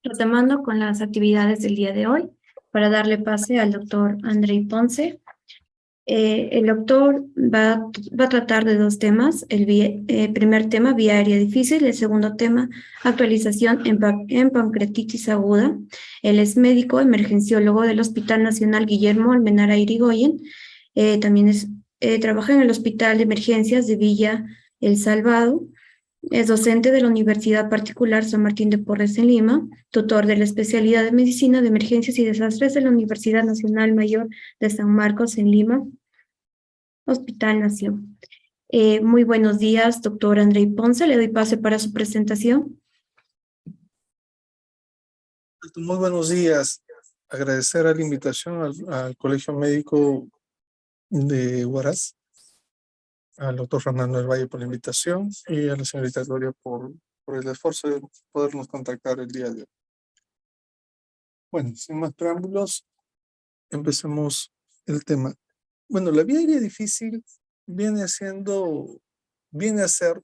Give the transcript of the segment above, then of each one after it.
Retomando con las actividades del día de hoy, para darle pase al doctor Andrei Ponce. El doctor va a tratar de dos temas. El primer tema, vía aérea difícil. El segundo tema, actualización en pancreatitis aguda. Él es médico emergenciólogo del Hospital Nacional Guillermo Almenara Irigoyen. Trabaja en el Hospital de Emergencias de Villa El Salvado. Es docente de la Universidad Particular San Martín de Porres en Lima, tutor de la especialidad de Medicina de Emergencias y Desastres de la Universidad Nacional Mayor de San Marcos en Lima, Hospital Nación. Muy buenos días, doctor Andrei Ponce. Le doy pase para su presentación. Muy buenos días. Agradecer la invitación al Colegio Médico de Huaraz, al doctor Fernando del Valle por la invitación y a la señorita Gloria por el esfuerzo de podernos contactar el día de hoy. Bueno, sin más preámbulos, empecemos el tema. Bueno, la vía aérea difícil viene a ser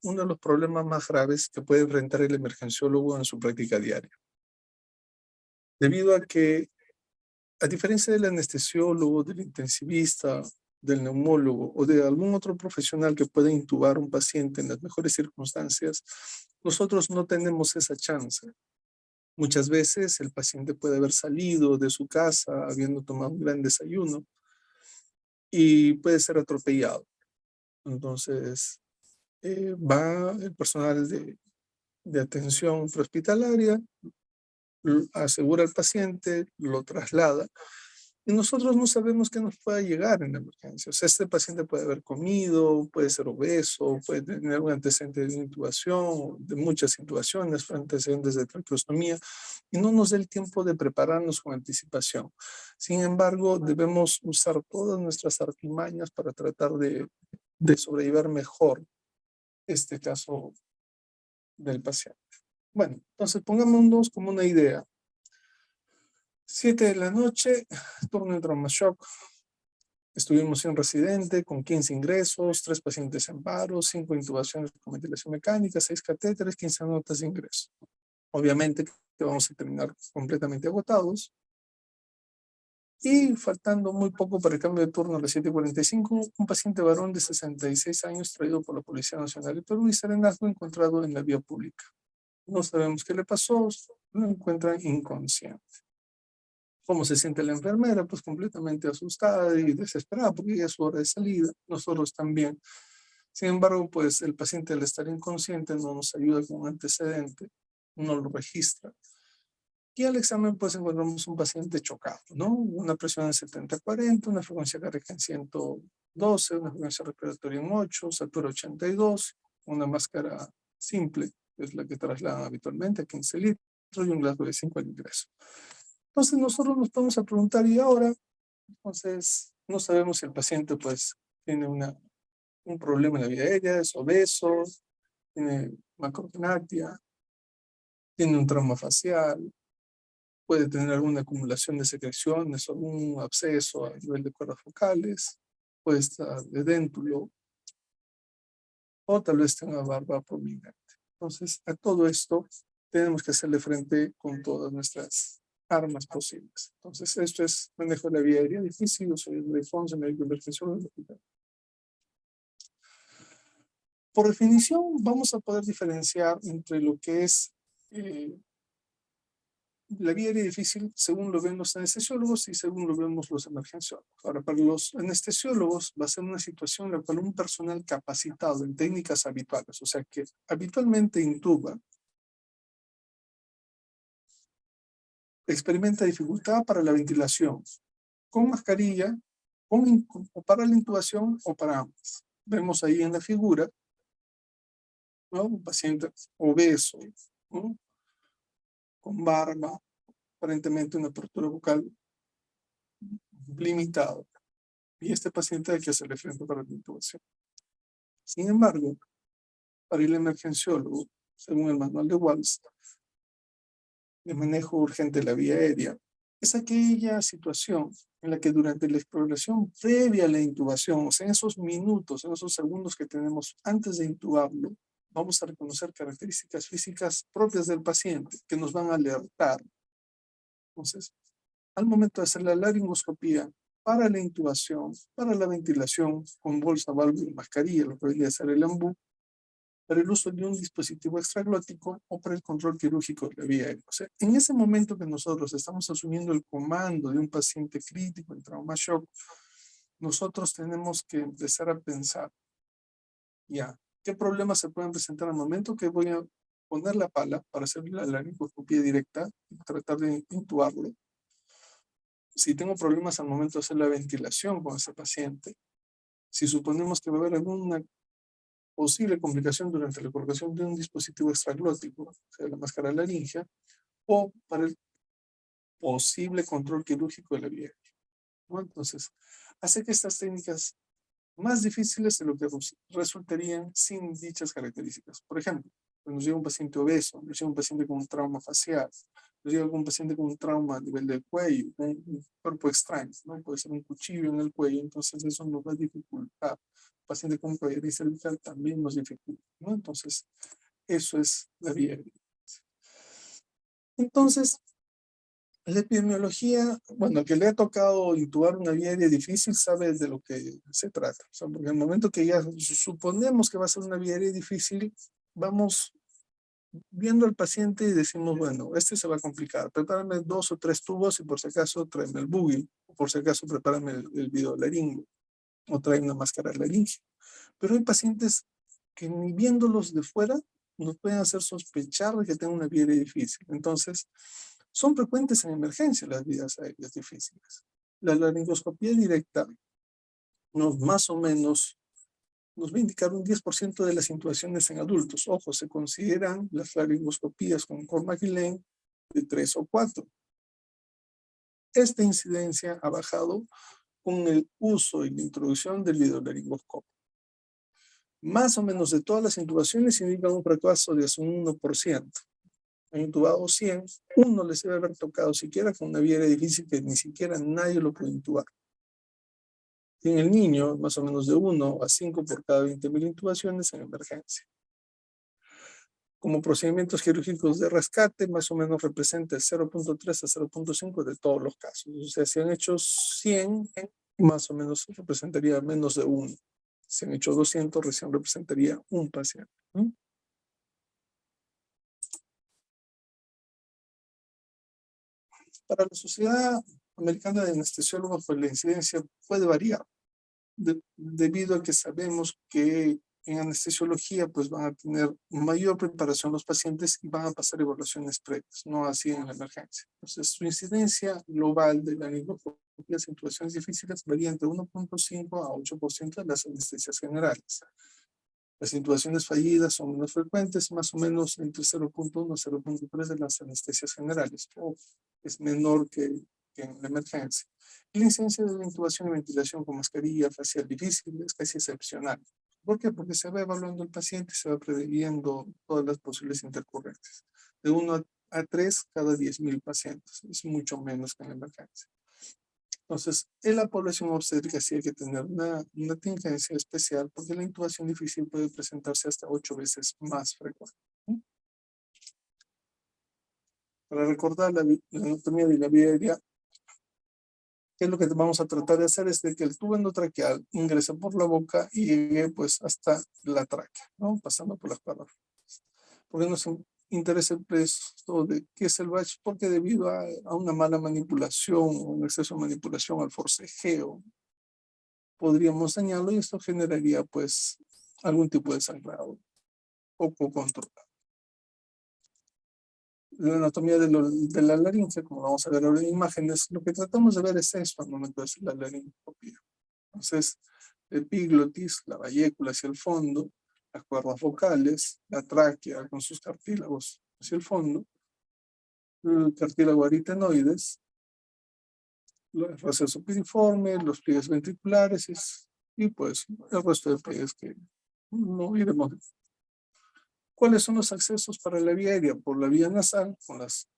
uno de los problemas más graves que puede enfrentar el emergenciólogo en su práctica diaria. Debido a que, a diferencia del anestesiólogo, del intensivista, del neumólogo o de algún otro profesional que pueda intubar a un paciente en las mejores circunstancias, nosotros no tenemos esa chance. Muchas veces el paciente puede haber salido de su casa habiendo tomado un gran desayuno y puede ser atropellado. Entonces, va el personal de atención prehospitalaria, asegura al paciente, lo traslada, y nosotros no sabemos qué nos pueda llegar en la emergencia. O sea, este paciente puede haber comido, puede ser obeso, puede tener un antecedente de intubación, de muchas intubaciones, antecedentes de traqueostomía, y no nos da el tiempo de prepararnos con anticipación. Sin embargo, debemos usar todas nuestras artimañas para tratar de sobrellevar mejor este caso del paciente. Bueno, entonces pongámonos como una idea. 7 de la noche, turno de trauma shock. Estuvimos en residente con 15 ingresos, 3 pacientes en paro, 5 intubaciones con ventilación mecánica, 6 catéteres, 15 notas de ingreso. Obviamente que vamos a terminar completamente agotados. Y faltando muy poco para el cambio de turno a las 7:45, un paciente varón de 66 años traído por la Policía Nacional de Perú y serenazgo encontrado en la vía pública. No sabemos qué le pasó, lo encuentran inconsciente. ¿Cómo se siente la enfermera? Pues completamente asustada y desesperada porque ya es su hora de salida. Nosotros también. Sin embargo, pues el paciente al estar inconsciente no nos ayuda con un antecedente, no lo registra. Y al examen pues encontramos un paciente chocado, ¿no? Una presión en 70/40, una frecuencia cardíaca en 112, una frecuencia respiratoria en 8, altura 82, una máscara simple, que es la que trasladan habitualmente, a 15 litros y un Glasgow de 5 al ingreso. Entonces nosotros nos vamos a preguntar, ¿y ahora? Entonces no sabemos si el paciente pues tiene un problema en la vía aérea, es obeso, tiene macropnea, tiene un trauma facial, puede tener alguna acumulación de secreciones o algún absceso a nivel de cuerdas focales, puede estar de déntulo o tal vez tenga barba prominente. Entonces a todo esto tenemos que hacerle frente con todas nuestras armas posibles. Entonces, esto es manejo de la vía aérea difícil. Yo soy Andrei Ponce, médico emergenciólogo del hospital. Por definición, vamos a poder diferenciar entre lo que es la vía aérea difícil según lo ven los anestesiólogos y según lo vemos los emergenciólogos. Ahora, para los anestesiólogos va a ser una situación en la cual un personal capacitado en técnicas habituales, o sea que habitualmente intuba, experimenta dificultad para la ventilación, con mascarilla, o para la intubación o para ambas. Vemos ahí en la figura, ¿no? Un paciente obeso, ¿no? Con barba, aparentemente una apertura bucal limitada. Y este paciente hay que hacerle frente para la intubación. Sin embargo, para el emergenciólogo, según el manual de Walsh, de manejo urgente de la vía aérea, es aquella situación en la que durante la exploración previa a la intubación, o sea, en esos minutos, en esos segundos que tenemos antes de intubarlo, vamos a reconocer características físicas propias del paciente que nos van a alertar. Entonces, al momento de hacer la laringoscopía, para la intubación, para la ventilación con bolsa, válvula y mascarilla, lo que vendría a ser el embú, para el uso de un dispositivo extraglótico o para el control quirúrgico de la vía aérea. O sea, en ese momento que nosotros estamos asumiendo el comando de un paciente crítico en trauma shock, nosotros tenemos que empezar a pensar, ya, ¿qué problemas se pueden presentar al momento que voy a poner la pala para hacer la laringoscopía directa y tratar de intubarlo? Si tengo problemas al momento de hacer la ventilación con ese paciente, si suponemos que va a haber alguna posible complicación durante la colocación de un dispositivo extraglótico, o sea, la máscara laringea, o para el posible control quirúrgico de la vía aérea, ¿no? Entonces, hace que estas técnicas más difíciles de lo que resultarían sin dichas características. Por ejemplo, cuando nos llega un paciente obeso, nos llega un paciente con un trauma facial, nos llega algún paciente con un trauma a nivel del cuello, un cuerpo extraño, ¿no? Puede ser un cuchillo en el cuello, entonces eso nos va a dificultar. Un paciente con parálisis cervical también nos dificulta, ¿no? Entonces, eso es la vía aérea. Entonces, la epidemiología, bueno, el que le ha tocado intubar una vía aérea difícil sabe de lo que se trata. O sea, porque en el momento que ya suponemos que va a ser una vía aérea difícil, vamos viendo al paciente y decimos, bueno, este se va a complicar. Prepárame 2 o 3 tubos y por si acaso tráeme el buggy, o por si acaso prepárame el videolaringo, o tráeme una máscara laringea. Pero hay pacientes que ni viéndolos de fuera nos pueden hacer sospechar de que tengan una vía aérea difícil. Entonces, son frecuentes en emergencia las vías aéreas difíciles. La laringoscopía directa más o menos nos va a indicar un 10% de las intubaciones en adultos. Ojo, se consideran las laringoscopías con Cormac-Guillain de 3 o 4. Esta incidencia ha bajado con el uso y la introducción del videolaringoscopio. Más o menos de todas las intubaciones indican un fracaso de hasta un 1%. Han intubado 100, uno les debe haber tocado siquiera con una vía aérea difícil que ni siquiera nadie lo puede intubar. En el niño, más o menos de 1 a 5 por cada 20.000 intubaciones en emergencia. Como procedimientos quirúrgicos de rescate, más o menos representa el 0.3 a 0.5 de todos los casos. O sea, si han hecho 100, más o menos representaría menos de 1. Si han hecho 200, recién representaría un paciente. Para la Sociedad Americana de Anestesiólogos, pues la incidencia puede variar, debido a que sabemos que en anestesiología pues van a tener mayor preparación los pacientes y van a pasar evaluaciones previas, no así en la emergencia. Entonces, su incidencia global de la laringoscopia en situaciones difíciles varía entre 1.5 a 8% de las anestesias generales. Las intubaciones fallidas son menos frecuentes, más o menos entre 0.1 a 0.3 de las anestesias generales, o es menor que en la emergencia. Y la incidencia de la intubación y ventilación con mascarilla facial difícil es casi excepcional. ¿Por qué? Porque se va evaluando el paciente y se va previniendo todas las posibles intercurrencias. De 1 a 3 cada 10.000 pacientes. Es mucho menos que en la emergencia. Entonces, en la población obstétrica sí hay que tener una tingencia especial porque la intubación difícil puede presentarse hasta 8 veces más frecuente. Para recordar la anatomía de la vía aérea, ¿qué es lo que vamos a tratar de hacer? Es de que el tubo endotraqueal ingrese por la boca y llegue pues hasta la tráquea, ¿no? Pasando por las paráfrasis. ¿Por qué nos interesa esto de qué es el batch? Porque debido a una mala manipulación o un exceso de manipulación al forcejeo, podríamos dañarlo y esto generaría pues algún tipo de sangrado poco controlado. La anatomía de la laringe, como vamos a ver ahora en imágenes, lo que tratamos de ver es esto al momento de hacer la laringoscopia. Entonces, el epiglotis, la vallécula hacia el fondo, las cuerdas vocales, la tráquea con sus cartílagos hacia el fondo, el cartílago aritenoides, el receso piriforme, los pliegues ventriculares y pues el resto de pliegues que no iremos. ¿Cuáles son los accesos para la vía aérea? Por la vía nasal, con las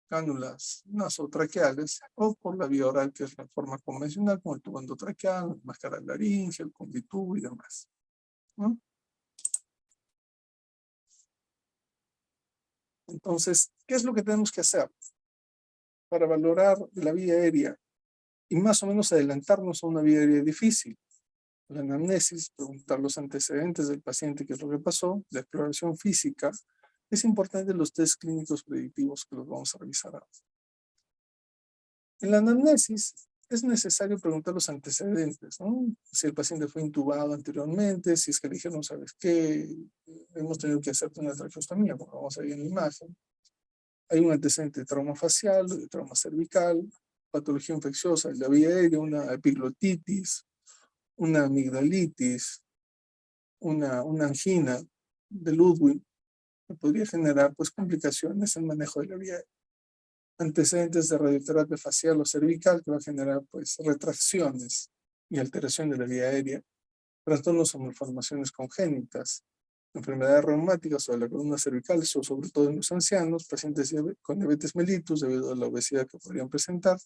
cánulas nasotraqueales, o por la vía oral, que es la forma convencional, con el tubo endotraqueal, máscara laringe, el combitubo y demás, ¿no? Entonces, ¿qué es lo que tenemos que hacer para valorar la vía aérea y más o menos adelantarnos a una vía aérea difícil? La anamnesis, preguntar los antecedentes del paciente, qué es lo que pasó, la exploración física. Es importante los test clínicos predictivos que los vamos a revisar ahora. En la anamnesis es necesario preguntar los antecedentes, ¿no? Si el paciente fue intubado anteriormente, si es que le dijeron, ¿sabes qué? Hemos tenido que hacerte una traqueostomía, como vamos a ver en la imagen. Hay un antecedente de trauma facial, de trauma cervical, patología infecciosa de la vía aérea, una epiglotitis, una amigdalitis, una angina de Ludwig, que podría generar pues, complicaciones en el manejo de la vía aérea. Antecedentes de radioterapia facial o cervical que va a generar pues, retracciones y alteración de la vía aérea, trastornos o malformaciones congénitas, enfermedades reumáticas o de la columna cervical, o sobre todo en los ancianos, pacientes con diabetes mellitus debido a la obesidad que podrían presentar,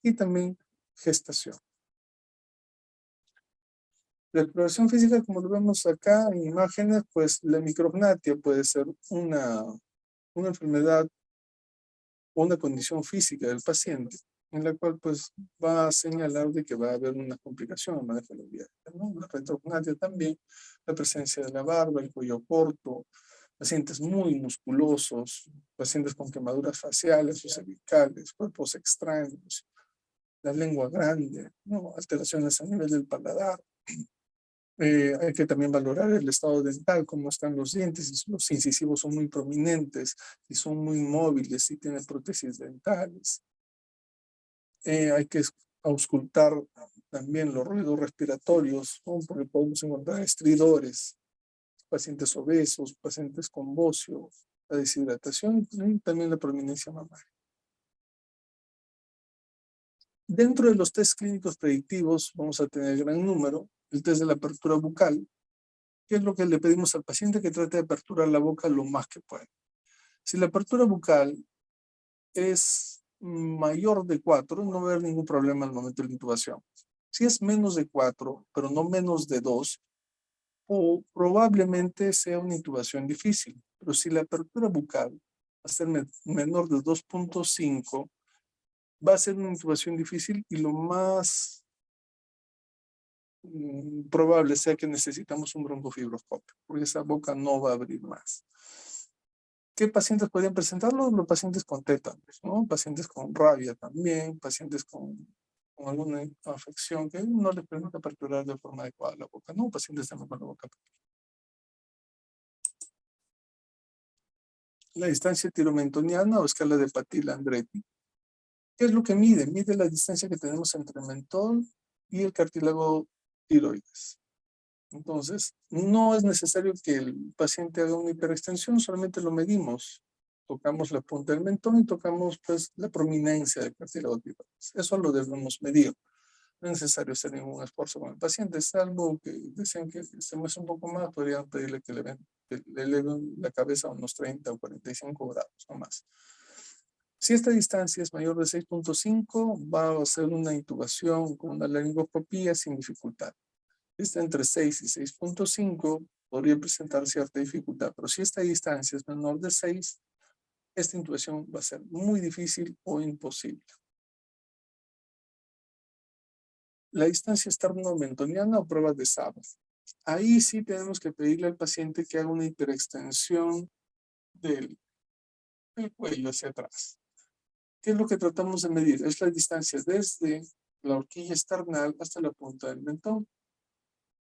y también gestación. La exploración física, como lo vemos acá en imágenes, pues la micrognatia puede ser una enfermedad o una condición física del paciente, en la cual pues va a señalar de que va a haber una complicación en el manejo de la vía aérea, ¿no? La retrognatia también, la presencia de la barba, el cuello corto, pacientes muy musculosos, pacientes con quemaduras faciales o cervicales, cuerpos extraños, la lengua grande, ¿no? Alteraciones a nivel del paladar. Hay que también valorar el estado dental, cómo están los dientes, si los incisivos son muy prominentes, si son muy móviles, si tienen prótesis dentales. Hay que auscultar también los ruidos respiratorios, ¿no? Porque podemos encontrar estridores, pacientes obesos, pacientes con bocio, la deshidratación y también la prominencia mamaria. Dentro de los test clínicos predictivos vamos a tener gran número, el test de la apertura bucal, que es lo que le pedimos al paciente que trate de aperturar la boca lo más que pueda. Si la apertura bucal es mayor de 4, no va a haber ningún problema al momento de la intubación. Si es menos de 4, pero no menos de 2, o probablemente sea una intubación difícil. Pero si la apertura bucal va a ser menor de 2.5, va a ser una intubación difícil y lo más probable sea que necesitamos un broncofibroscopio, porque esa boca no va a abrir más. ¿Qué pacientes podrían presentarlo? Los pacientes con tétanos, ¿no? Pacientes con rabia también, pacientes con alguna afección que no les permite aperturar de forma adecuada la boca, ¿no? Pacientes también con la boca pequeña. La distancia tiromentoniana o escala de Pattil-Andretti. ¿Qué es lo que mide? Mide la distancia que tenemos entre el mentón y el cartílago tiroides. Entonces, no es necesario que el paciente haga una hiperextensión, solamente lo medimos. Tocamos la punta del mentón y tocamos pues, la prominencia del cartílago tiroides. Eso lo debemos medir. No es necesario hacer ningún esfuerzo con el paciente, salvo que desean que se muestre un poco más, podrían pedirle que le eleven la cabeza a unos 30 o 45 grados o más. Si esta distancia es mayor de 6.5, va a ser una intubación con una laringoscopía sin dificultad. Está entre 6 y 6.5, podría presentar cierta dificultad, pero si esta distancia es menor de 6, esta intubación va a ser muy difícil o imposible. La distancia esterno-mentoniana o pruebas de Saba. Ahí sí tenemos que pedirle al paciente que haga una hiperextensión del cuello hacia atrás. ¿Qué es lo que tratamos de medir? Es la distancia desde la horquilla esternal hasta la punta del mentón.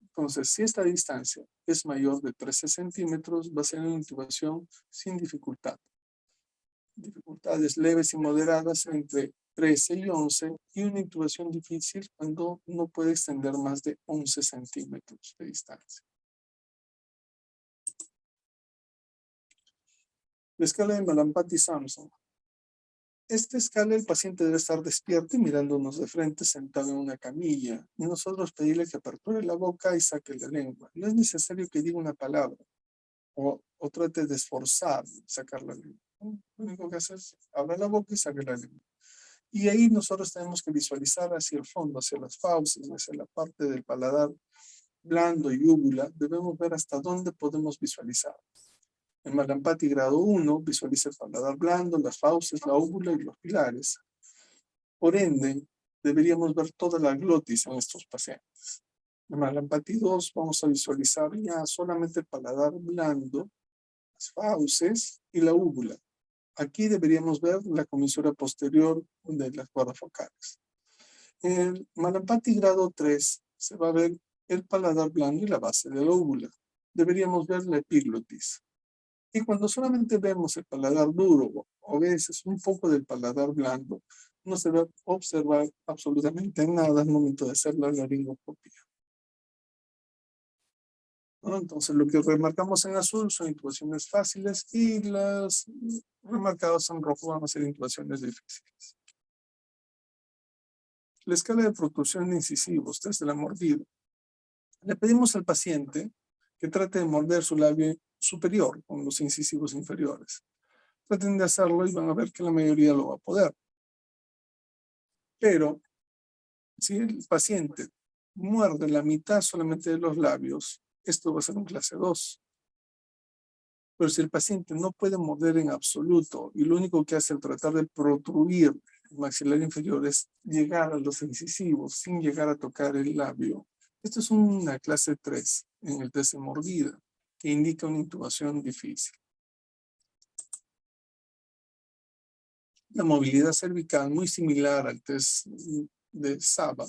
Entonces, si esta distancia es mayor de 13 centímetros, va a ser una intubación sin dificultad. Dificultades leves y moderadas entre 13 y 11 y una intubación difícil cuando no puede extender más de 11 centímetros de distancia. La escala de Malampati-Sampson. Esta escala el paciente debe estar despierto y mirándonos de frente sentado en una camilla y nosotros pedirle que aperture la boca y saque la lengua. No es necesario que diga una palabra o trate de esforzar sacar la lengua. Lo único que hace es abrir la boca y sacar la lengua. Y ahí nosotros tenemos que visualizar hacia el fondo, hacia las fauces, hacia la parte del paladar blando y úvula. Debemos ver hasta dónde podemos visualizar. En Malampati grado 1 visualiza el paladar blando, las fauces, la óvula y los pilares. Por ende, deberíamos ver toda la glotis en estos pacientes. En Malampati 2 vamos a visualizar ya solamente el paladar blando, las fauces y la úvula. Aquí deberíamos ver la comisura posterior de las cuerdas focales. En el Malampati grado 3 se va a ver el paladar blando y la base de la úvula. Deberíamos ver la epiglotis. Y cuando solamente vemos el paladar duro o a veces un poco del paladar blando, no se va a observar absolutamente nada al momento de hacer la laringoscopia. ¿No? Entonces, lo que remarcamos en azul son intubaciones fáciles y las remarcadas en rojo van a ser intubaciones difíciles. La escala de protrusión de incisivos desde la mordida. Le pedimos al paciente que trate de morder su labio superior con los incisivos inferiores. Traten de hacerlo y van a ver que la mayoría lo va a poder. Pero si el paciente muerde la mitad solamente de los labios, esto va a ser un clase 2. Pero si el paciente no puede morder en absoluto y lo único que hace al tratar de protruir el maxilar inferior es llegar a los incisivos sin llegar a tocar el labio, esto es una clase 3 en el test de mordida, que indica una intubación difícil. La movilidad cervical, muy similar al test de Saba.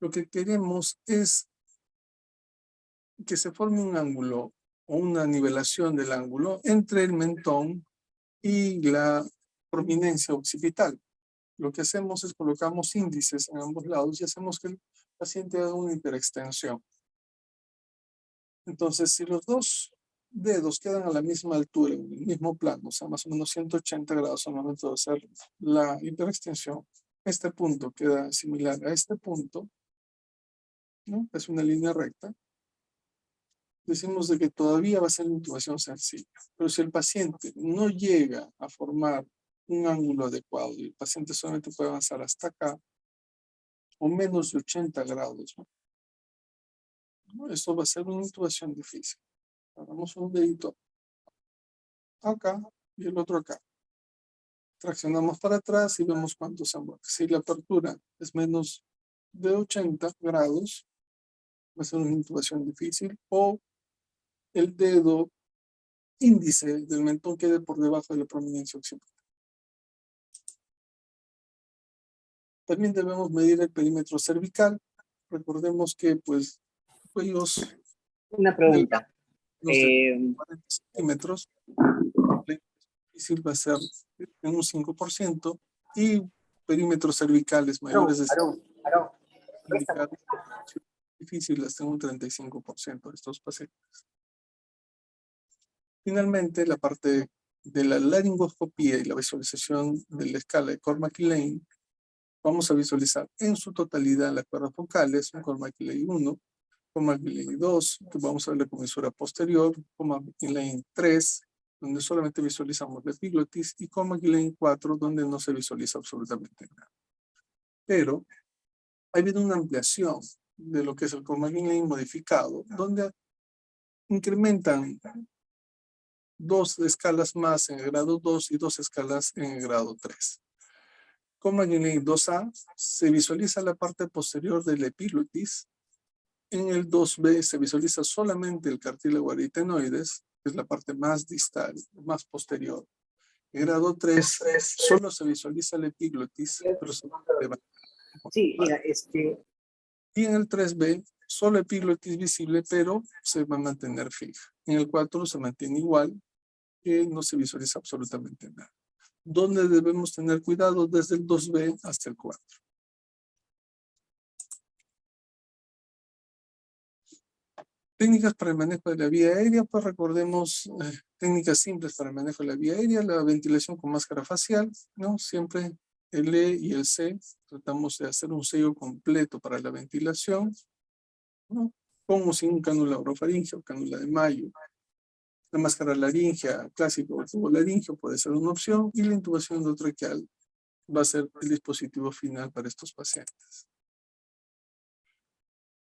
Lo que queremos es que se forme un ángulo o una nivelación del ángulo entre el mentón y la prominencia occipital. Lo que hacemos es colocamos índices en ambos lados y hacemos que el paciente haga una hiperextensión. Entonces, si los dos dedos quedan a la misma altura, en el mismo plano, o sea, más o menos 180 grados al momento de hacer la hiperextensión, este punto queda similar a este punto, ¿no? Es una línea recta. Decimos de que todavía va a ser una intubación sencilla, pero si el paciente no llega a formar un ángulo adecuado y el paciente solamente puede avanzar hasta acá, o menos de 80 grados, ¿no? Esto va a ser una intubación difícil. Hagamos un dedito acá y el otro acá. Traccionamos para atrás y vemos cuánto se mueve. Si la apertura es menos de 80 grados, va a ser una intubación difícil, o el dedo índice del mentón quede por debajo de la prominencia occipital. También debemos medir el perímetro cervical. Recordemos que, pues, cuellos Una pregunta. de 40 centímetros, la difícil va a ser en un 5% y perímetros cervicales mayores de difíciles en un 35% de estos pacientes. Finalmente, la parte de la laringoscopía y la visualización de la escala de Cormack-Lane, vamos a visualizar en su totalidad las cuerdas focales, un Cormack-Lane 1, Cormack-Lane 2, que vamos a ver la comisura posterior, Cormack-Lane 3, donde solamente visualizamos la epiglotis, y Cormack-Lane 4, donde no se visualiza absolutamente nada. Pero ha habido una ampliación de lo que es el Cormack-Lane modificado, donde incrementan 2 escalas más en el grado 2 y 2 escalas en el grado 3. Cormack-Lane 2A se visualiza la parte posterior de la epiglotis. En el 2B se visualiza solamente el cartílago aritenoides, que es la parte más distal, más posterior. En el grado 3 solo se visualiza la epiglotis, pero se levanta. Sí, mira, Y en el 3B, solo epiglotis visible, pero se va a mantener fija. En el 4 se mantiene igual, que no se visualiza absolutamente nada. ¿Dónde debemos tener cuidado? Desde el 2B hasta el 4. Técnicas para el manejo de la vía aérea, pues recordemos técnicas simples para el manejo de la vía aérea, la ventilación con máscara facial, ¿no? Siempre el E y el C, tratamos de hacer un sello completo para la ventilación, ¿no? Como sin un cánula orofaringea o cánula de Mayo. La máscara laringea clásica o el tubo laringeo puede ser una opción, y la intubación endotraqueal va a ser el dispositivo final para estos pacientes.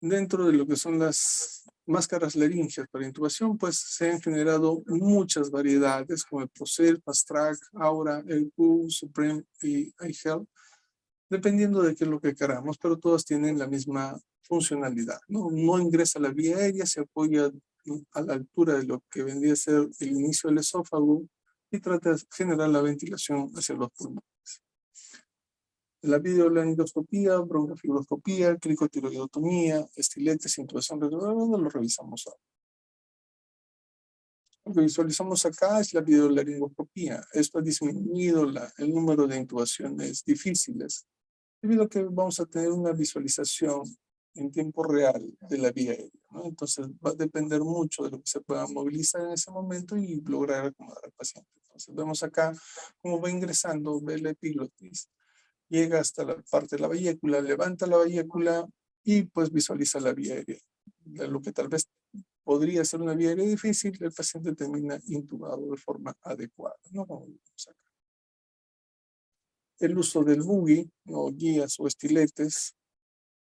Dentro de lo que son las máscaras laríngeas para intubación, pues se han generado muchas variedades como el Procel, Fast Track, Aura, LQ, Supreme y iHealth, dependiendo de qué es lo que queramos, pero todas tienen la misma funcionalidad, ¿no? No ingresa a la vía aérea, se apoya a la altura de lo que vendría a ser el inicio del esófago y trata de generar la ventilación hacia los pulmones. La videolaringoscopía, broncofibroscopía, cricotiroidotomía, estiletes, intubación retrograda, lo revisamos ahora. Lo que visualizamos acá es la videolaringoscopía. Esto ha disminuido el número de intubaciones difíciles, debido a que vamos a tener una visualización en tiempo real de la vía aérea, ¿no? Entonces va a depender mucho de lo que se pueda movilizar en ese momento y lograr acomodar al paciente. Entonces vemos acá cómo va ingresando, ve la epiglotis, llega hasta la parte de la vallécula, levanta la vallécula y pues visualiza la vía aérea. Lo que tal vez podría ser una vía aérea difícil, el paciente termina intubado de forma adecuada, ¿no? Como vemos acá. El uso del buggy, o guías o estiletes,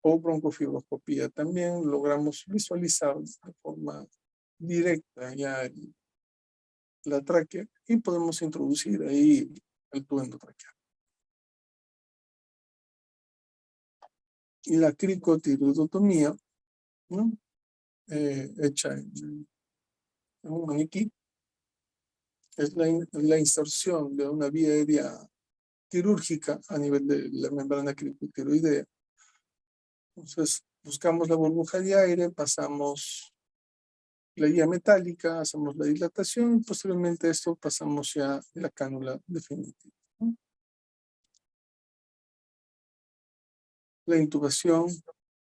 o broncofibroscopía, también logramos visualizar de forma directa ya la tráquea y podemos introducir ahí el tubo endotraqueal. Y la cricotiroidotomía, ¿no? Hecha en un maniquí, es la inserción de una vía aérea quirúrgica a nivel de la membrana cricotiroidea. Entonces, buscamos la burbuja de aire, pasamos la guía metálica, hacemos la dilatación y posteriormente a esto pasamos ya a la cánula definitiva, ¿no? La intubación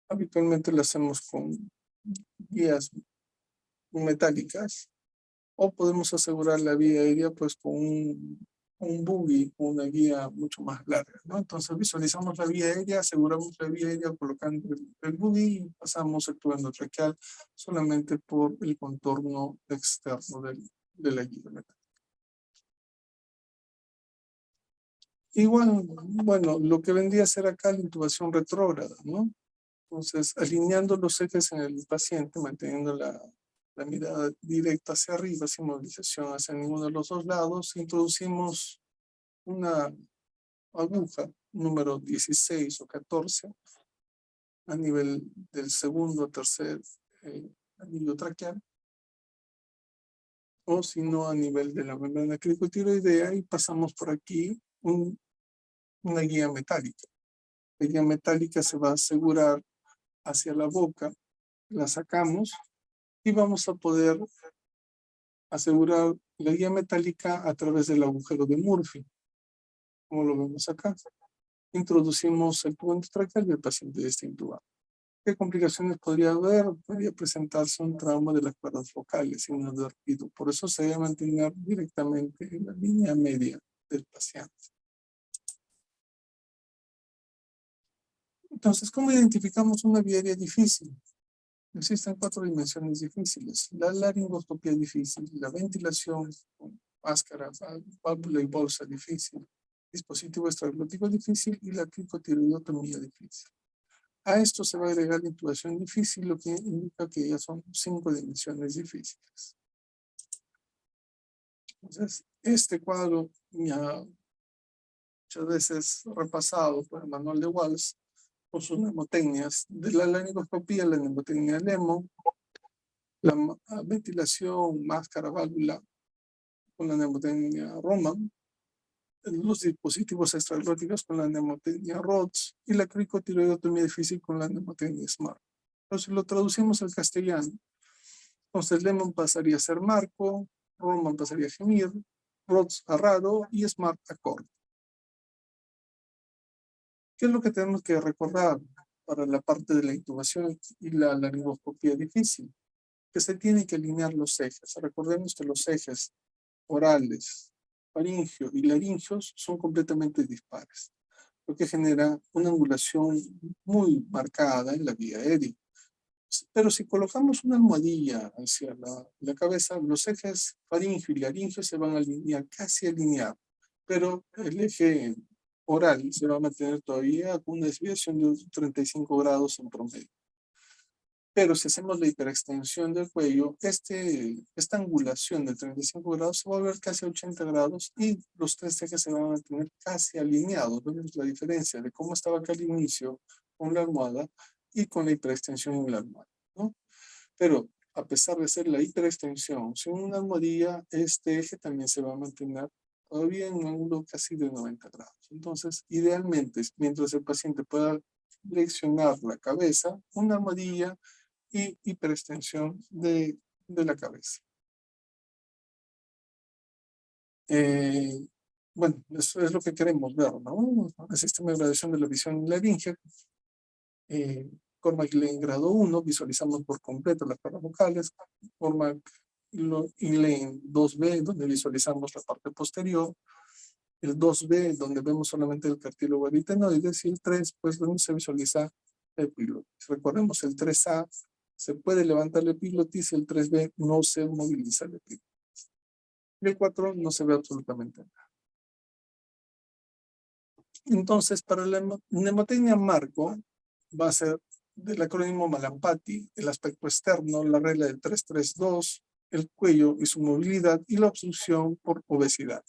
habitualmente la hacemos con guías metálicas o podemos asegurar la vía aérea pues con un buggy, una guía mucho más larga, ¿no? Entonces visualizamos la vía aérea, aseguramos la vía aérea colocando el buggy y pasamos el tubo endotraqueal solamente por el contorno externo de la guía metálica. Igual, bueno, lo que vendría a ser acá la intubación retrógrada, ¿no? Entonces, alineando los ejes en el paciente, manteniendo la mirada directa hacia arriba, sin movilización hacia ninguno de los dos lados, introducimos una aguja número 16 o 14 a nivel del segundo o tercer anillo traqueal, o si no a nivel de la membrana cricotiroidea, y pasamos por aquí una guía metálica. La guía metálica se va a asegurar hacia la boca, la sacamos y vamos a poder asegurar la guía metálica a través del agujero de Murphy, como lo vemos acá. Introducimos el tubo endotraqueal y el paciente está intubado. ¿Qué complicaciones podría haber? Podría presentarse un trauma de las cuerdas vocales y un advertido. Por eso se debe mantener directamente en la línea media del paciente. Entonces, ¿cómo identificamos una vía aérea difícil? Existen 4 dimensiones difíciles. La laringoscopía difícil, la ventilación con máscara, válvula y bolsa difícil, dispositivo extraglótico difícil y la cricotiroidotomía difícil. A esto se va a agregar la intubación difícil, lo que indica que ya son 5 dimensiones difíciles. Entonces, este cuadro ya muchas veces repasado por el manual de Walsh, con sus mnemotecnias de la laringoscopía, la mnemotecnia LEMO, la ventilación, máscara, válvula, con la mnemotecnia Roman, los dispositivos extraglóticos con la mnemotecnia Rhodes y la cricotiroidotomía difícil con la mnemotecnia SMART. Entonces lo traducimos al castellano. Entonces Lemon pasaría a ser marco, Roman pasaría a gemir, Rhodes a raro y SMART a corto. ¿Qué es lo que tenemos que recordar para la parte de la intubación y la laringoscopía difícil? Que se tienen que alinear los ejes. Recordemos que los ejes orales, faringio y laringios son completamente dispares, lo que genera una angulación muy marcada en la vía aérea. Pero si colocamos una almohadilla hacia la cabeza, los ejes faringio y laringio se van a alinear, casi alinear, pero el eje oral se va a mantener todavía con una desviación de 35 grados en promedio. Pero si hacemos la hiperextensión del cuello, esta angulación de 35 grados se va a volver casi a 80 grados y los tres ejes se van a mantener casi alineados. Vemos la diferencia de cómo estaba acá al inicio con la almohada y con la hiperextensión en la almohada, ¿no? Pero a pesar de ser la hiperextensión, sin una almohadilla, este eje también se va a mantener todavía en un ángulo casi de 90 grados. Entonces, idealmente, mientras el paciente pueda flexionar la cabeza, una almohadilla y hiperextensión de la cabeza. Bueno, eso es lo que queremos ver, ¿no? El sistema de graduación de la visión laríngea. Cormac Lane grado 1, visualizamos por completo las paravocales. Cormac Lane 2B, donde visualizamos la parte posterior. El 2B, donde vemos solamente el cartílago aritenoides. Y el 3, pues, donde se visualiza el epiglotis. Recordemos, el 3A se puede levantar el epiglotis y el 3B no se moviliza el epiglotis. Y el 4 no se ve absolutamente nada. Entonces, para la mnemotecnia marco, va a ser del acrónimo Malampati, el aspecto externo, la regla del 332, el cuello y su movilidad y la obstrucción por obesidad.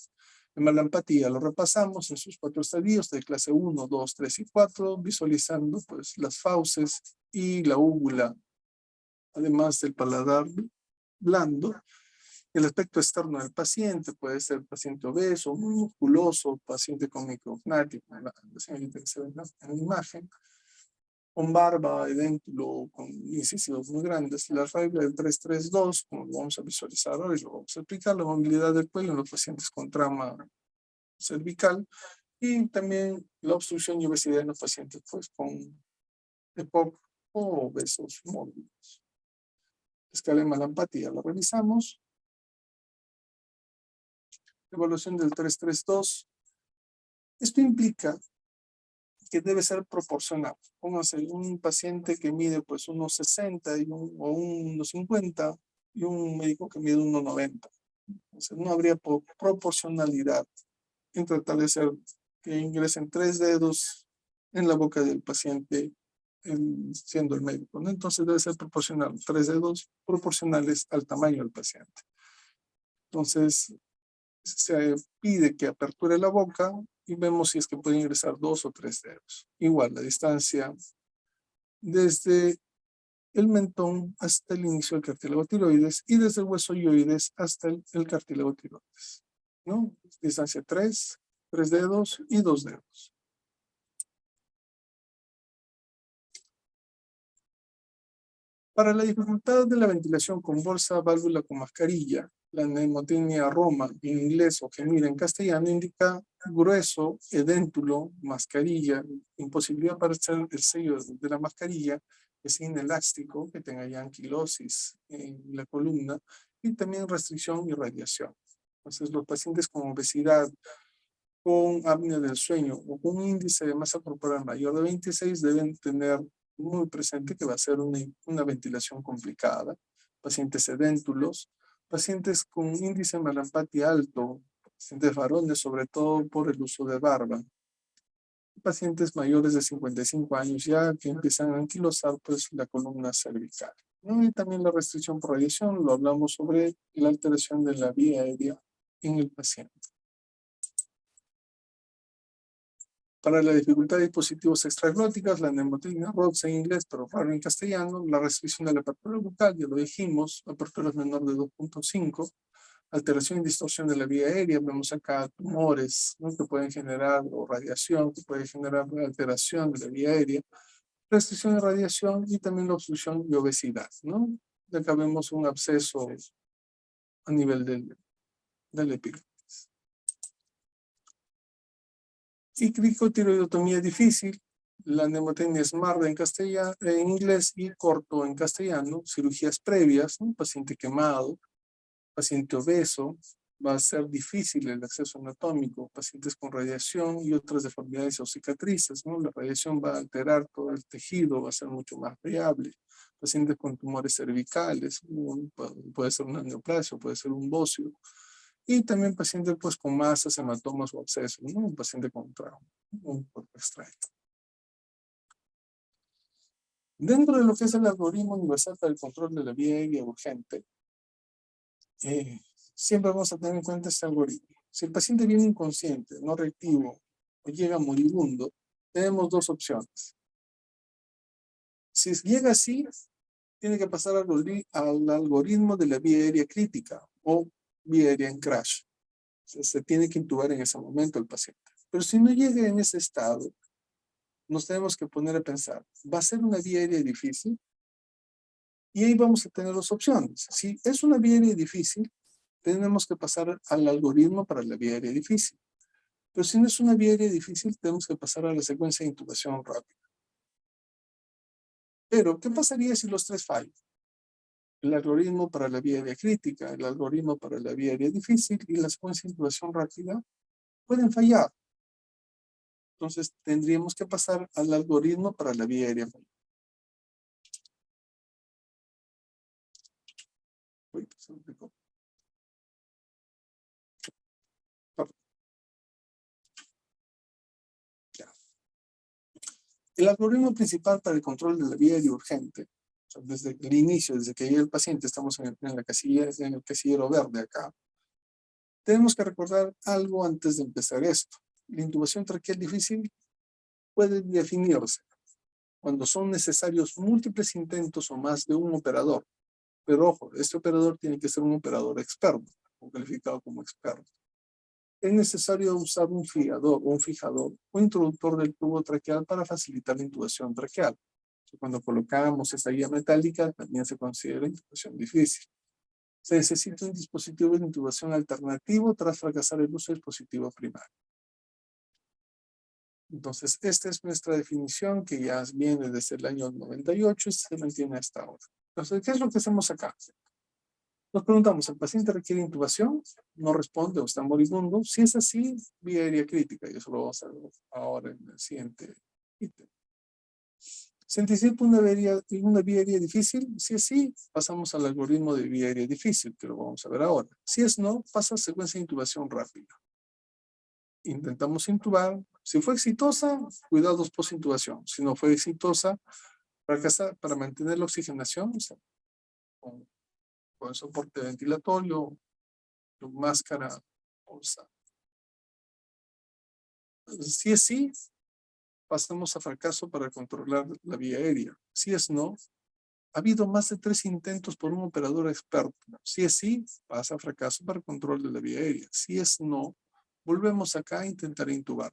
En Malampatía lo repasamos en sus 4 estadios de clase 1, 2, 3 y 4, visualizando pues las fauces y la úvula, además del paladar blando. El aspecto externo del paciente puede ser paciente obeso, muy musculoso, paciente con micrognático, la señorita que se ve en la imagen, con barba, edéntulo, con incisivos muy grandes. La regla del 332, como lo vamos a visualizar hoy, lo vamos a explicar, la movilidad del cuello en los pacientes con trauma cervical y también la obstrucción y obesidad en los pacientes pues, con EPOC o obesos móviles. Escala de Malampatía, la revisamos. Evaluación del 332. Esto implica que debe ser proporcional. Póngase un paciente que mide pues unos 60 o unos 50 y un médico que mide unos 90. Entonces no habría proporcionalidad en tratar de hacer que ingresen 3 dedos en la boca del paciente siendo el médico, ¿no? Entonces debe ser proporcional, 3 dedos proporcionales al tamaño del paciente. Entonces se pide que aperture la boca y vemos si es que puede ingresar 2 o 3 dedos. Igual la distancia desde el mentón hasta el inicio del cartílago tiroides y desde el hueso ioides hasta el cartílago tiroides, ¿no? Distancia 3 dedos y 2 dedos. Para la dificultad de la ventilación con bolsa, válvula con mascarilla, la mnemotecnia Roma en inglés o gemida en castellano indica grueso, edéntulo, mascarilla, imposibilidad para hacer el sello de la mascarilla, que es inelástico, que tenga ya anquilosis en la columna y también restricción y radiación. Entonces los pacientes con obesidad, con apnea del sueño o con un índice de masa corporal mayor de 26 deben tener muy presente que va a ser una ventilación complicada. Pacientes edéntulos, pacientes con índice de Malampatía alto, pacientes varones sobre todo por el uso de barba. Pacientes mayores de 55 años ya que empiezan a anquilosar pues la columna cervical, ¿no? Y también la restricción por radiación, lo hablamos sobre la alteración de la vía aérea en el paciente. Para la dificultad de dispositivos extraglóticas, la mnemotecnia ROTS en inglés, pero raro en castellano, la restricción de la apertura bucal, ya lo dijimos, apertura es menor de 2.5, alteración y distorsión de la vía aérea, vemos acá tumores, ¿no? Que pueden generar, o radiación, que puede generar alteración de la vía aérea, restricción de radiación y también la obstrucción y obesidad, ¿no? De acá vemos un absceso a nivel del epiglotis. Y cricotiroidotomía difícil, la mnemotecnia SMART en inglés y corto en castellano, cirugías previas, un paciente quemado, paciente obeso, va a ser difícil el acceso anatómico, pacientes con radiación y otras deformidades o cicatrices, ¿no? La radiación va a alterar todo el tejido, va a ser mucho más variable. Pacientes con tumores cervicales, puede ser una neoplasia, puede ser un bocio. Y también pacientes pues, con masas, hematomas o abscesos, ¿no? Un paciente con trauma, un cuerpo extraño. Dentro de lo que es el algoritmo universal para el control de la vía aérea urgente, siempre vamos a tener en cuenta este algoritmo. Si el paciente viene inconsciente, no reactivo o llega moribundo, tenemos dos opciones. Si llega así, tiene que pasar al algoritmo de la vía aérea crítica o vía aérea en crash. O sea, se tiene que intubar en ese momento el paciente. Pero si no llega en ese estado, nos tenemos que poner a pensar, ¿va a ser una vía aérea difícil? Y ahí vamos a tener dos opciones. Si es una vía aérea difícil, tenemos que pasar al algoritmo para la vía aérea difícil. Pero si no es una vía aérea difícil, tenemos que pasar a la secuencia de intubación rápida. Pero, ¿qué pasaría si los tres fallan? El algoritmo para la vía aérea crítica, el algoritmo para la vía aérea difícil y la secuencia de intubación rápida pueden fallar. Entonces, tendríamos que pasar al algoritmo para la vía aérea. Uy, se me picó. Ya. El algoritmo principal para el control de la vía aérea urgente, o sea, desde el inicio, desde que llega el paciente, estamos en el casillero verde acá. Tenemos que recordar algo antes de empezar esto. La intubación traqueal difícil puede definirse cuando son necesarios múltiples intentos o más de un operador. Pero ojo, este operador tiene que ser un operador experto, o calificado como experto. Es necesario usar un fijador o introductor del tubo traqueal para facilitar la intubación traqueal. Cuando colocamos esta guía metálica, también se considera intubación difícil. Se necesita un dispositivo de intubación alternativo tras fracasar el uso del dispositivo primario. Entonces, esta es nuestra definición que ya viene desde el año 98 y se mantiene hasta ahora. Entonces, ¿qué es lo que hacemos acá? Nos preguntamos, ¿el paciente requiere intubación? No responde o está moribundo. Si es así, vía aérea crítica. Y eso lo vamos a ver ahora en el siguiente ítem. ¿Se anticipa una vía aérea difícil? Si es sí, pasamos al algoritmo de vía aérea difícil, que lo vamos a ver ahora. Si es no, pasa a secuencia de intubación rápida. Intentamos intubar. Si fue exitosa, cuidados post-intubación. Si no fue exitosa, fracasa para mantener la oxigenación, o sea, con soporte ventilatorio, máscara, bolsa. Si es sí, pasamos a fracaso para controlar la vía aérea. Si es no, ha habido más de 3 intentos por un operador experto. Si es sí, pasa a fracaso para control de la vía aérea. Si es no, volvemos acá a intentar intubar.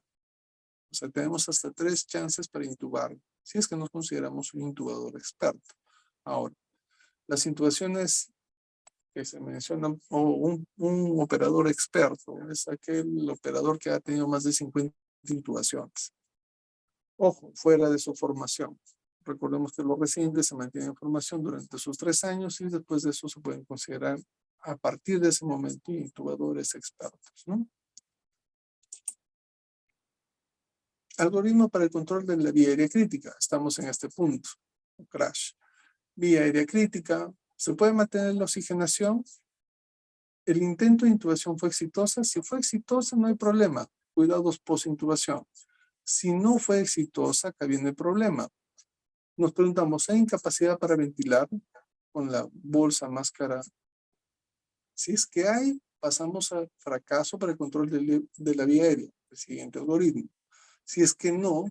O sea, tenemos hasta 3 chances para intubar, si es que nos consideramos un intubador experto. Ahora, las intubaciones que se mencionan, o un operador experto, es aquel operador que ha tenido más de 50 intubaciones. Ojo, fuera de su formación. Recordemos que los residentes se mantienen en formación durante sus 3 años y después de eso se pueden considerar a partir de ese momento intubadores expertos, ¿no? Algoritmo para el control de la vía aérea crítica. Estamos en este punto. Crash. Vía aérea crítica. ¿Se puede mantener la oxigenación? ¿El intento de intubación fue exitosa? Si fue exitosa, no hay problema. Cuidados post-intubación. Si no fue exitosa, acá viene el problema. Nos preguntamos, ¿hay incapacidad para ventilar con la bolsa, máscara? Si es que hay, pasamos al fracaso para el control de la vía aérea, el siguiente algoritmo. Si es que no,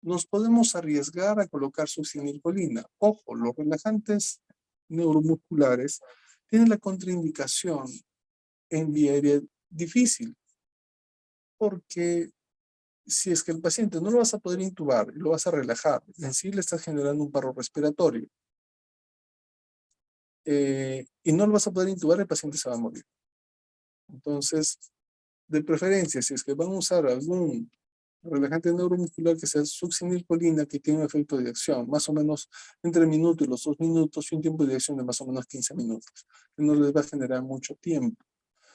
nos podemos arriesgar a colocar succinilcolina. Ojo, los relajantes neuromusculares tienen la contraindicación en vía aérea difícil, porque si es que el paciente no lo vas a poder intubar, lo vas a relajar, en sí le estás generando un paro respiratorio, y no lo vas a poder intubar, el paciente se va a morir. Entonces, de preferencia, si es que van a usar algún relajante neuromuscular que sea succinilcolina, que tiene un efecto de acción, más o menos entre el minuto y los 2 minutos, y un tiempo de acción de más o menos 15 minutos, que no les va a generar mucho tiempo.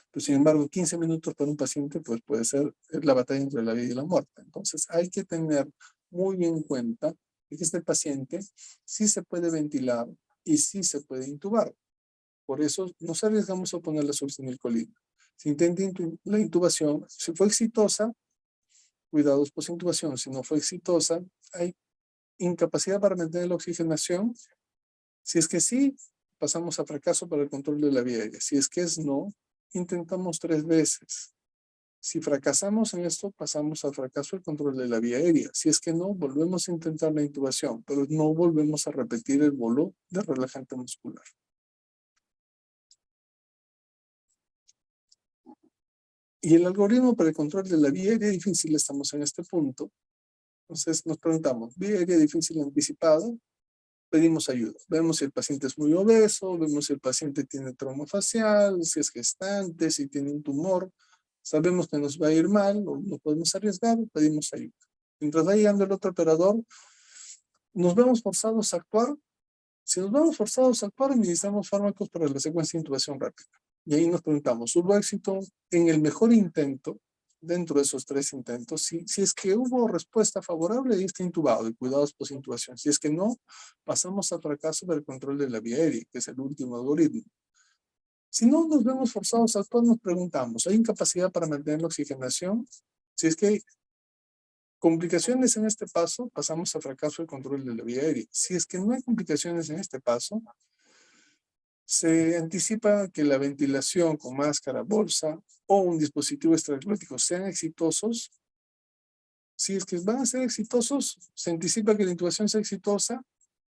Pero sin embargo, 15 minutos para un paciente pues puede ser la batalla entre la vida y la muerte. Entonces hay que tener muy en cuenta que este paciente sí se puede ventilar y sí se puede intubar. Por eso nos arriesgamos a poner la succinilcolina. Si intenta la intubación, si fue exitosa, cuidados post-intubación. Si no fue exitosa, hay incapacidad para mantener la oxigenación. Si es que sí, pasamos a fracaso para el control de la vía aérea. Si es que es no, intentamos 3 veces. Si fracasamos en esto, pasamos al fracaso del control de la vía aérea. Si es que no, volvemos a intentar la intubación, pero no volvemos a repetir el bolo de relajante muscular. Y el algoritmo para el control de la vía aérea difícil, estamos en este punto. Entonces nos preguntamos, vía aérea difícil anticipada, pedimos ayuda. Vemos si el paciente es muy obeso, vemos si el paciente tiene trauma facial, si es gestante, si tiene un tumor. Sabemos que nos va a ir mal, o no podemos arriesgar, pedimos ayuda. Mientras va llegando el otro operador, nos vemos forzados a actuar. Si nos vemos forzados a actuar, necesitamos fármacos para la secuencia de intubación rápida. Y ahí nos preguntamos, ¿hubo éxito en el mejor intento, dentro de esos 3 intentos? Si es que hubo respuesta favorable, ahí está intubado y cuidados post-intubación. Si es que no, pasamos al fracaso del control de la vía aérea, que es el último algoritmo. Si no nos vemos forzados a actuar, nos preguntamos, ¿hay incapacidad para mantener la oxigenación? Si es que hay complicaciones en este paso, pasamos al fracaso del control de la vía aérea. Si es que no hay complicaciones en este paso, se anticipa que la ventilación con máscara, bolsa o un dispositivo extraglótico sean exitosos. Si es que van a ser exitosos, se anticipa que la intubación sea exitosa.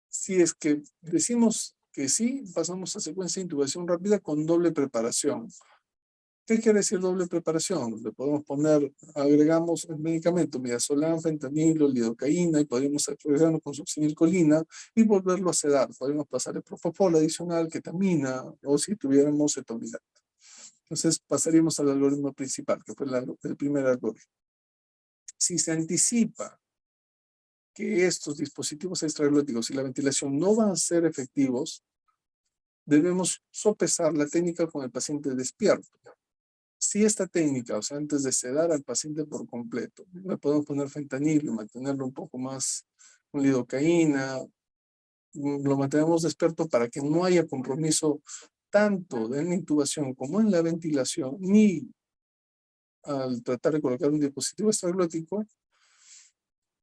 Si es que decimos que sí, pasamos a secuencia de intubación rápida con doble preparación. ¿Qué quiere decir doble preparación? Le podemos poner, agregamos el medicamento, midazolam, fentanilo, lidocaína, y podemos agregarlo con succinilcolina y volverlo a sedar. Podemos pasar el propofol adicional, ketamina, o si tuviéramos etomidato. Entonces pasaríamos al algoritmo principal, que fue el primer algoritmo. Si se anticipa que estos dispositivos extraglóticos y la ventilación no van a ser efectivos, debemos sopesar la técnica con el paciente despierto. Si esta técnica, o sea, antes de sedar al paciente por completo, le podemos poner fentanilo y mantenerlo un poco más con lidocaína, lo mantenemos despierto para que no haya compromiso tanto en la intubación como en la ventilación, ni al tratar de colocar un dispositivo extraglótico.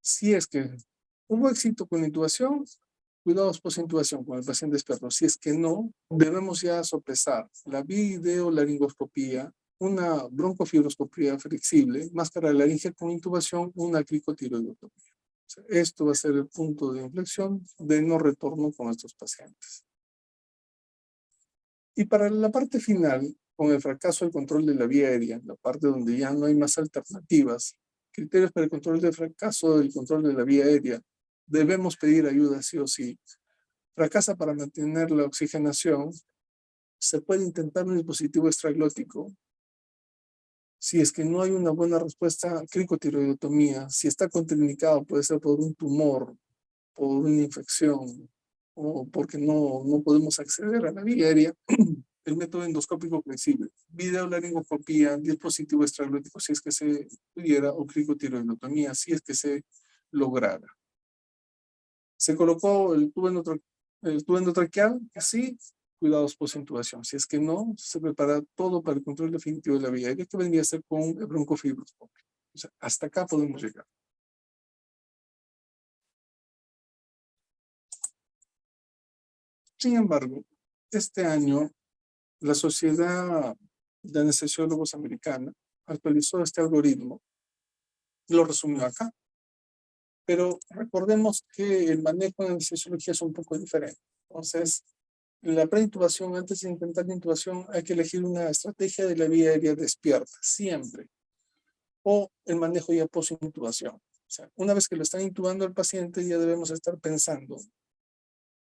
Si es que hubo éxito con la intubación, cuidados post-intubación con el paciente despierto. Si es que no, debemos ya sopesar la videolaringoscopía, una broncofibroscopía flexible, máscara de laringe con intubación, una cricotiroidotomía. O sea, esto va a ser el punto de inflexión de no retorno con estos pacientes. Y para la parte final, con el fracaso del control de la vía aérea, la parte donde ya no hay más alternativas, criterios para el control del fracaso del control de la vía aérea, debemos pedir ayuda sí o sí. Fracasa para mantener la oxigenación, se puede intentar un dispositivo extraglótico. Si es que no hay una buena respuesta, cricotiroidotomía. Si está contraindicado, puede ser por un tumor, por una infección, o porque no podemos acceder a la vía aérea. El método endoscópico flexible, videolaringoscopía, dispositivo extraglótico, si es que se pudiera, o cricotiroidotomía, si es que se lograra. Se colocó el tubo endotraqueal, sí, cuidados post-intubación. Si es que no, se prepara todo para el control definitivo de la vía aérea, que vendría a ser con el broncofibroscopio. O sea, hasta acá podemos llegar. Sin embargo, este año, la Sociedad de Anestesiólogos Americana actualizó este algoritmo, lo resumió acá. Pero recordemos que el manejo de anestesiología es un poco diferente. Entonces, en la preintubación, antes de intentar la intubación, hay que elegir una estrategia de la vía aérea despierta, siempre. O el manejo ya post-intubación. O sea, una vez que lo están intubando al paciente, ya debemos estar pensando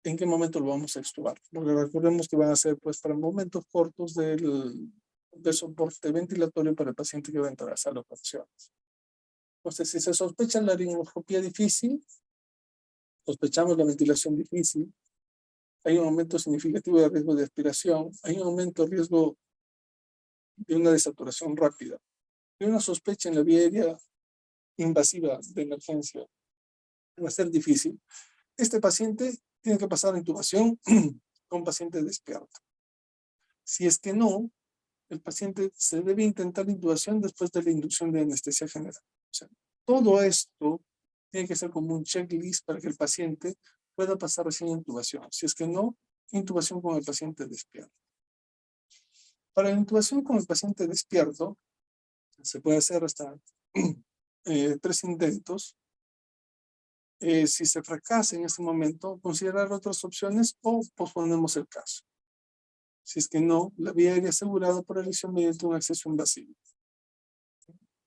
en qué momento lo vamos a extubar. Porque recordemos que van a ser pues para momentos cortos del soporte ventilatorio para el paciente que va a entrar a sala de operaciones. Entonces, si se sospecha la laringoscopía difícil, sospechamos la ventilación difícil, hay un aumento significativo de riesgo de aspiración, hay un aumento de riesgo de una desaturación rápida, y una sospecha en la vía aérea invasiva de emergencia. Va a ser difícil. Este paciente tiene que pasar a intubación con paciente despierto. Si es que no, el paciente se debe intentar intubación después de la inducción de anestesia general. O sea, todo esto tiene que ser como un checklist para que el paciente pueda pasar recién a intubación. Si es que no, intubación con el paciente despierto. Para la intubación con el paciente despierto, se puede hacer hasta 3 intentos. Si se fracasa en este momento, considerar otras opciones o posponemos el caso. Si es que no, la vía aérea asegurada por elección mediante un acceso invasivo.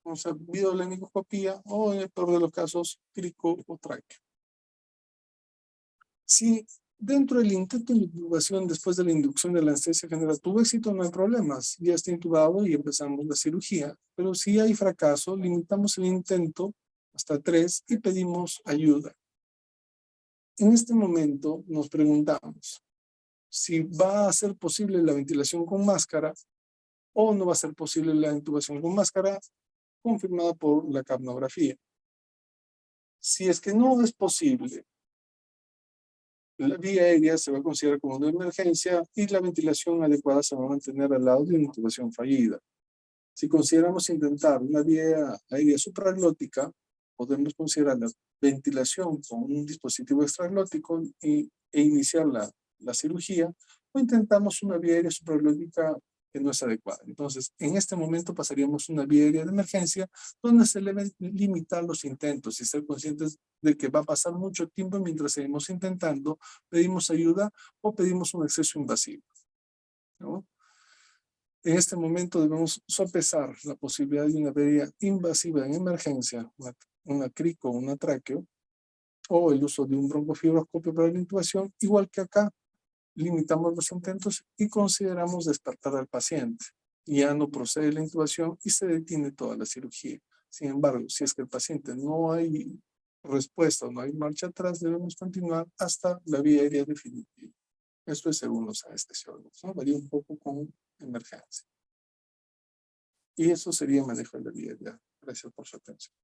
O sea, videolaringoscopía o en el peor de los casos, crico o tráqueo. Si dentro del intento de intubación después de la inducción de la anestesia general tuvo éxito, no hay problemas. Ya está intubado y empezamos la cirugía. Pero si hay fracaso, limitamos el intento hasta 3 y pedimos ayuda. En este momento nos preguntamos si va a ser posible la ventilación con máscara o no va a ser posible la intubación con máscara, confirmada por la capnografía. Si es que no es posible, la vía aérea se va a considerar como una emergencia y la ventilación adecuada se va a mantener al lado de una intubación fallida. Si consideramos intentar una vía aérea supraglótica, podemos considerar la ventilación con un dispositivo extraglótico e iniciar la cirugía, o intentamos una vía aérea supraglótica que no es adecuada. Entonces, en este momento pasaríamos una vía aérea de emergencia donde se deben limitar los intentos y ser conscientes de que va a pasar mucho tiempo mientras seguimos intentando, pedimos ayuda o pedimos un acceso invasivo, ¿no? En este momento debemos sopesar la posibilidad de una vía invasiva en emergencia, una crico o una tráqueo, o el uso de un broncofibroscopio para la intubación, igual que acá. Limitamos los intentos y consideramos despertar al paciente. Ya no procede la intubación y se detiene toda la cirugía. Sin embargo, si es que el paciente no hay respuesta o no hay marcha atrás, debemos continuar hasta la vía aérea definitiva. Esto es según los anestesiólogos, ¿no? Varía un poco con emergencia. Y eso sería manejo de la vía aérea. Gracias por su atención.